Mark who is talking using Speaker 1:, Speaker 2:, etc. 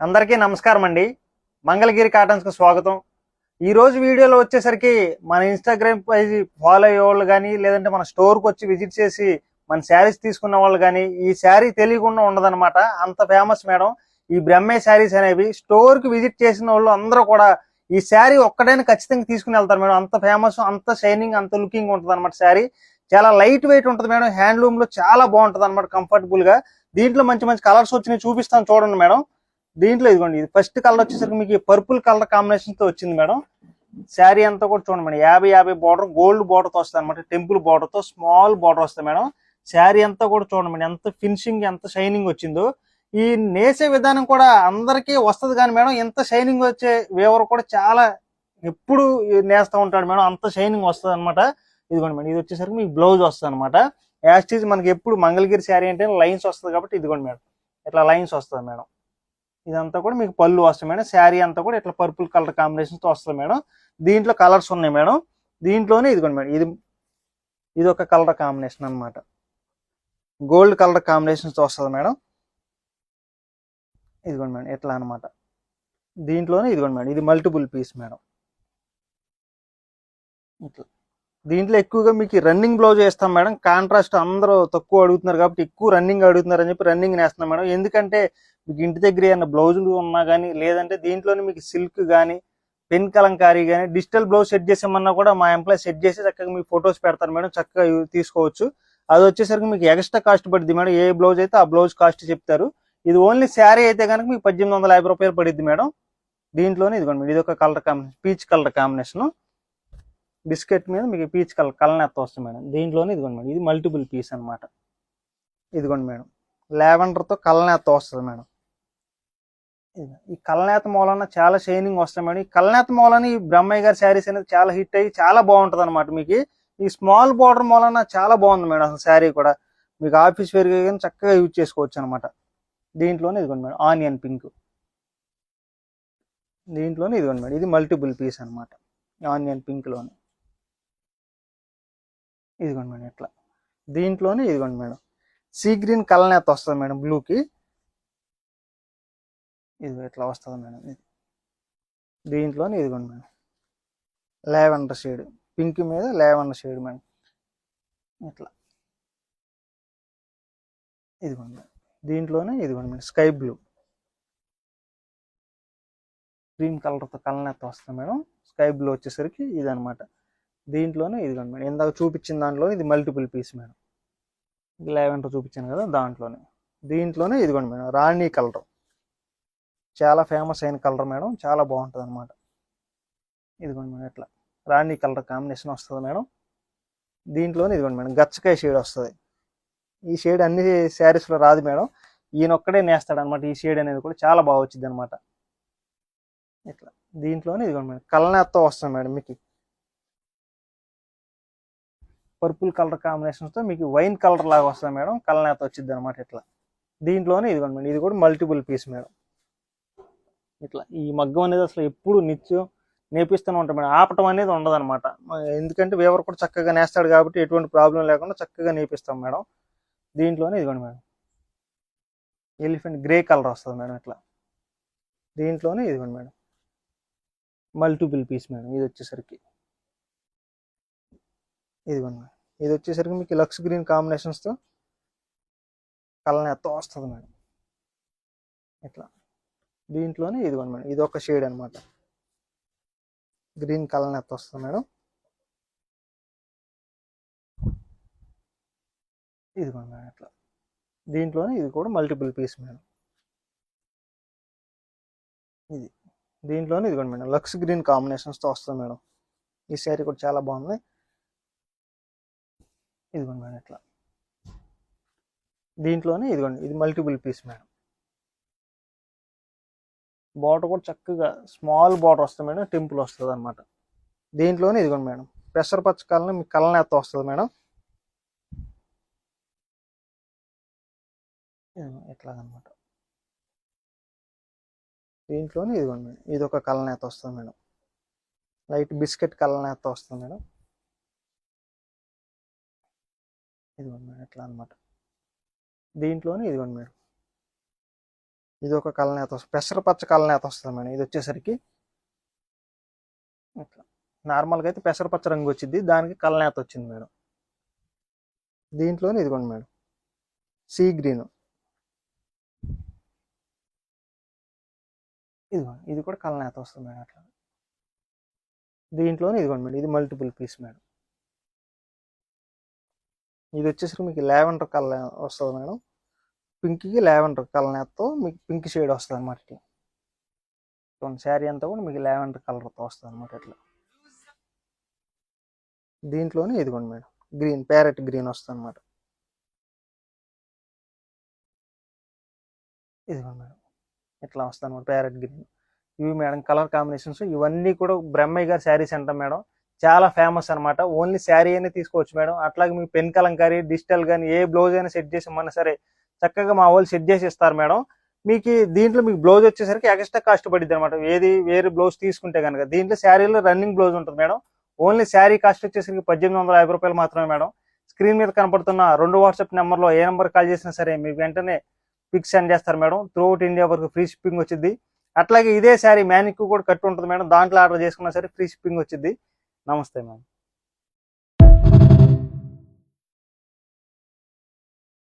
Speaker 1: అందరికీ నమస్కారం అండి. మంగళగిరి కాటన్స్కి స్వాగతం. ఈరోజు వీడియోలో వచ్చేసరికి మన ఇన్స్టాగ్రామ్ పేజ్ ఫాలో అయ్యే వాళ్ళు కానీ, లేదంటే మన స్టోర్కి వచ్చి విజిట్ చేసి మన శారీస్ తీసుకున్న వాళ్ళు కానీ, ఈ శారీ తెలియకుండా ఉండదన్నమాట. అంత ఫేమస్ మేడం ఈ బ్రహ్మే శారీస్ అనేవి. స్టోర్కి విజిట్ చేసిన వాళ్ళు అందరూ కూడా ఈ శారీ ఒక్కడైనా ఖచ్చితంగా తీసుకుని వెళ్తారు మేడం. అంత ఫేమస్, అంత షైనింగ్, అంత లుకింగ్ ఉంటుంది అనమాట. శారీ చాలా లైట్ వెయిట్ ఉంటుంది మేడం. హ్యాండ్లూమ్ లో చాలా బాగుంటుంది అనమాట, కంఫర్టబుల్ గా. దీంట్లో మంచి మంచి కలర్స్ వచ్చినాయి, చూపిస్తాను చూడండి మేడం. దీంట్లో ఇదిగోండి, ఇది ఫస్ట్ కలర్ వచ్చేసరికి మీకు పర్పుల్ కలర్ కాంబినేషన్ తో వచ్చింది మేడం. శారీ అంతా కూడా చూడండి మేడం, 50-50 బార్డర్, గోల్డ్ బార్డర్ తో వస్తుంది అనమాట. టెంపుల్ బార్డర్ తో స్మాల్ బార్డర్ వస్తుంది మేడం. శారీ అంతా కూడా చూడండి మేడం, ఎంత ఫినిషింగ్, ఎంత షైనింగ్ వచ్చిందో. ఈ నేసే విధానం కూడా అందరికీ వస్తుంది కానీ మేడం, ఎంత షైనింగ్ వచ్చే వేవర్ కూడా చాలా ఎప్పుడు నేస్తూ ఉంటాడు మేడం. అంత షైనింగ్ వస్తుంది అనమాట. ఇదిగోండి మేడం, ఇది వచ్చేసరికి మీకు బ్లౌజ్ వస్తుంది అనమాట. యాస్టీజ్ మనకి ఎప్పుడు మంగళగిరి శారీ అంటే లైన్స్ వస్తుంది కాబట్టి ఇదిగోండి మేడం, ఇట్లా లైన్స్ వస్తుంది మేడం. ఇదంతా కూడా మీకు పళ్ళు వస్తుంది మేడం. శారీ అంతా కూడా ఇట్లా పర్పుల్ కలర్ కాంబినేషన్ తో వస్తుంది మేడం. దీంట్లో కలర్స్ ఉన్నాయి మేడం. దీంట్లోనే ఇదిగోండి మేడం, ఇది ఒక కలర్ కాంబినేషన్ అనమాట. గోల్డ్ కలర్ కాంబినేషన్ తో వస్తుంది మేడం. ఇదిగోండి మేడం, ఎట్లా అనమాట. దీంట్లోనే ఇదిగోండి మేడం, ఇది మల్టిపుల్ పీస్ మేడం. ఇట్లా దీంట్లో ఎక్కువగా మీకు రన్నింగ్ బ్లౌజ్ వేస్తాం మేడం. కాంట్రాస్ట్ అందరూ తక్కువ అడుగుతున్నారు కాబట్టి ఎక్కువ రన్నింగ్ అడుగుతున్నారు అని చెప్పి రన్నింగ్ వేస్తున్నాం మేడం. ఎందుకంటే మీకు ఇంటి దగ్గర ఏమైనా బ్లౌజులు ఉన్నా కానీ, లేదంటే దీంట్లోనే మీకు సిల్క్ కానీ, పెన్ కలంకారీ కానీ, డిజిటల్ బ్లౌజ్ సెట్ చేసామన్నా కూడా మా ఎంప్లాయ్ సెట్ చేసి చక్కగా మీకు ఫొటోస్ పెడతారు మేడం. చక్కగా తీసుకోవచ్చు. అది వచ్చేసరికి మీకు ఎక్స్ట్రా కాస్ట్ పడుద్ది మేడం. ఏ బ్లౌజ్ అయితే ఆ బ్లౌజ్ కాస్ట్ చెప్తారు. ఇది ఓన్లీ శారీ అయితే కనుక మీకు 1850 రూపాయలు పడుద్ది మేడం. దీంట్లోనే ఇదిగోండి, ఇది ఒక colour combination, peach colour combination. Biscuit మీద మీకు పీచ్ కలర్ కలనెత్త వస్తుంది మేడం. దీంట్లోనే ఇదిగోండి మేడం, ఇది మల్టిపుల్ పీస్ అనమాట. ఇదిగోండి మేడం, లావెండర్తో కలనేత వస్తుంది మేడం. ఈ కలనేత మూలన చాలా షైనింగ్ వస్తుంది మేడం. ఈ కలనేత మూలన ఈ బ్రహ్మయ్య గారి శారీస్ అనేది చాలా హిట్ అయ్యి చాలా బాగుంటుంది అనమాట. మీకు ఈ స్మాల్ బార్డర్ మూలన చాలా బాగుంది మేడం. అసలు శారీ కూడా మీకు ఆఫీస్ వేర్ కానీ చక్కగా యూజ్ చేసుకోవచ్చు అనమాట. దీంట్లోనే ఇదిగోండి మేడం, ఆనియన్ పింక్. దీంట్లోనే ఇదిగోండి మేడం, ఇది మల్టిపుల్ పీస్ అనమాట. ఆనియన్ పింక్ లోనే ఇదిగోండి మేడం, ఇట్లా. దీంట్లోనే ఇదిగోండి మేడం, సీ గ్రీన్ కలనేత వస్తుంది మేడం, బ్లూకి. ఇది ఇట్లా వస్తుంది మేడం. ఇది దీంట్లోనే ఇదిగోండి మేడం, లావెండర్ షేడ్, పింక్ మీద లావెండర్ షేడ్ మేడం. ఇట్లా ఇదిగోండి మేడం. దీంట్లోనే ఇదిగోండి మేడం, స్కై బ్లూ, క్రీమ్ కలర్తో కలనేత వస్తుంది మేడం. స్కై బ్లూ వచ్చేసరికి ఇది అనమాట. దీంట్లోనే ఇదిగోండి మేడం, ఇందాక చూపించిన దాంట్లో ఇది మల్టిపుల్ పీస్ మేడం. లావెండర్ చూపించాను కదా, దాంట్లోనే. దీంట్లోనే ఇదిగోండి మేడం, రాణి కలర్, చాలా ఫేమస్ అయిన కలర్ మేడం. చాలా బాగుంటుంది అనమాట. ఇదిగోండి మేడం, ఇట్లా రాణి కలర్ కాంబినేషన్ వస్తుంది మేడం. దీంట్లోనే ఇదిగోండి మేడం, గచ్చకాయ షేడ్ వస్తుంది. ఈ షేడ్ అన్ని శారీస్లో రాదు మేడం, ఈయనొక్కడే నేస్తాడు అనమాట. ఈ షేడ్ అనేది కూడా చాలా బాగా వచ్చింది అనమాట. ఇట్లా దీంట్లోనే ఇదిగోండి మేడం, కలనేతో వస్తుంది మేడం. మీకు పర్పుల్ కలర్ కాంబినేషన్తో మీకు వైన్ కలర్ లాగా వస్తుంది మేడం. కలనేత వచ్చింది అనమాట. ఇట్లా దీంట్లోనే ఇదిగోండి మేడం, ఇది కూడా మల్టిపుల్ పీస్ మేడం. ఇట్లా ఈ మగ్గం అనేది అసలు ఎప్పుడు నిత్యం నేపిస్తూనే ఉంటాం మేడం. ఆపటం అనేది ఉండదు అనమాట. ఎందుకంటే వేవర్ కూడా చక్కగా నేస్తాడు కాబట్టి ఎటువంటి ప్రాబ్లం లేకుండా చక్కగా నేపిస్తాం మేడం. దీంట్లోనే ఇదిగోండి మేడం, ఎలిఫెంట్ గ్రే కలర్ వస్తుంది మేడం. ఇట్లా దీంట్లోనే ఇదిగోండి మేడం, మల్టిపుల్ పీస్ మేడం. ఇది వచ్చేసరికి ఇదిగోండి మేడం, ఇది వచ్చేసరికి మీకు లక్స్ గ్రీన్ కాంబినేషన్స్తో కలనేత వస్తుంది మేడం. ఇట్లా దీంట్లోనే ఇదిగోండి మేడం, ఇది ఒక షేడ్ అనమాట. గ్రీన్ కలనేత వస్తుంది మేడం. ఇదిగోండి మేడం, ఇట్లా దీంట్లోనే ఇది కూడా మల్టిపుల్ పీస్ మేడం. ఇది దీంట్లోనే ఇదిగోండి మేడం, లక్స్ గ్రీన్ కాంబినేషన్స్తో వస్తుంది మేడం. ఈ శారీ కూడా చాలా బాగుంది. ఇదిగోండి మేడం, ఇట్లా దీంట్లోనే ఇదిగోండి, ఇది మల్టిపుల్ పీస్ మేడం. బార్డర్ కూడా చక్కగా స్మాల్ బార్డర్ వస్తుంది మేడం, టెంపుల్ వస్తుంది అనమాట. దీంట్లోనే ఇదిగోండి మేడం, పెసర పచ్చ కలర్ మీకు కలనేత వస్తుంది మేడం. ఎట్లాగనమాట. దీంట్లోనే ఇదిగోండి మేడం, ఇది ఒక కలనేత వస్తుంది మేడం. లైట్ బిస్కెట్ కలనేత వస్తుంది మేడం. ఇదిగోండి మేడం, ఎట్లా అనమాట. దీంట్లోనే ఇదిగోండి మేడం, ఇది ఒక కలనేత వస్తుంది, పెసరపచ్చ కలనేత వస్తుంది మేడం. ఇది వచ్చేసరికి ఇట్లా నార్మల్గా అయితే పెసరపచ్చ రంగు వచ్చింది, దానికి కలనేత వచ్చింది మేడం. దీంట్లోనే ఇదిగోండి మేడం సీ గ్రీన్, ఇదిగోండి ఇది కూడా కలనేత వస్తుంది మేడం. అట్లా దీంట్లోనే ఇదిగోండి మేడం ఇది మల్టిపుల్ పీస్ మేడం. ఇది వచ్చేసరికి మీకు లావెండర్ కలర్ వస్తుంది మేడం. పింక్కి లావెండర్ కలర్తో మీకు పింక్ షేడ్ వస్తుంది అనమాట. ఇట్లా శారీ అంతా కూడా మీకు లావెండర్ కలర్తో వస్తుంది అనమాట. ఇట్లా దీంట్లోనే ఇదిగోండి మేడం గ్రీన్, ప్యారెట్ గ్రీన్ వస్తుంది అనమాట. ఇదిగోండి మేడం ఇట్లా వస్తుంది అనమాట ప్యారెట్ గ్రీన్. ఇవి మేడం కలర్ కాంబినేషన్స్. ఇవన్నీ కూడా బ్రహ్మయ్య గారి శారీస్ అంటాం మేడం. చాలా ఫేమస్ అనమాట. ఓన్లీ శారీ అయినా తీసుకోవచ్చు మేడం. అట్లాగే మీకు పెన్ కలంకారీ, డిజిటల్ కానీ ఏ బ్లౌజ్ అయినా సెట్ చేసి ఇమ్మన్నా సరే చక్కగా మా వాళ్ళు సెట్ చేసి ఇస్తారు మేడం. మీకు దీంట్లో మీకు బ్లౌజ్ వచ్చేసరికి ఎక్స్ట్రా కాస్ట్ పడుద్ది అనమాట. ఏది వేరే బ్లౌజ్ తీసుకుంటే కనుక. దీంట్లో శారీలో రన్నింగ్ బ్లౌజ్ ఉంటుంది మేడం. ఓన్లీ శారీ కాస్ట్ వచ్చేసరికి 1850 రూపాయలు మాత్రమే మేడం. స్క్రీన్ మీద కనపడుతున్న 2 వాట్సాప్ నెంబర్లో ఏ నెంబర్ కాల్ చేసినా సరే మీకు వెంటనే పిక్స్ సెండ్ చేస్తారు మేడం. త్రూఅవుట్ ఇండియా వరకు ఫ్రీ షిప్పింగ్ వచ్చింది. అట్లాగే ఇదే శారీ మ్యానిక్ కూడా కట్టు ఉంటుంది మేడం. దాంట్లో ఆర్డర్ చేసుకున్నా సరే ఫ్రీ షిప్పింగ్ వచ్చింది. నమస్తే మేడం.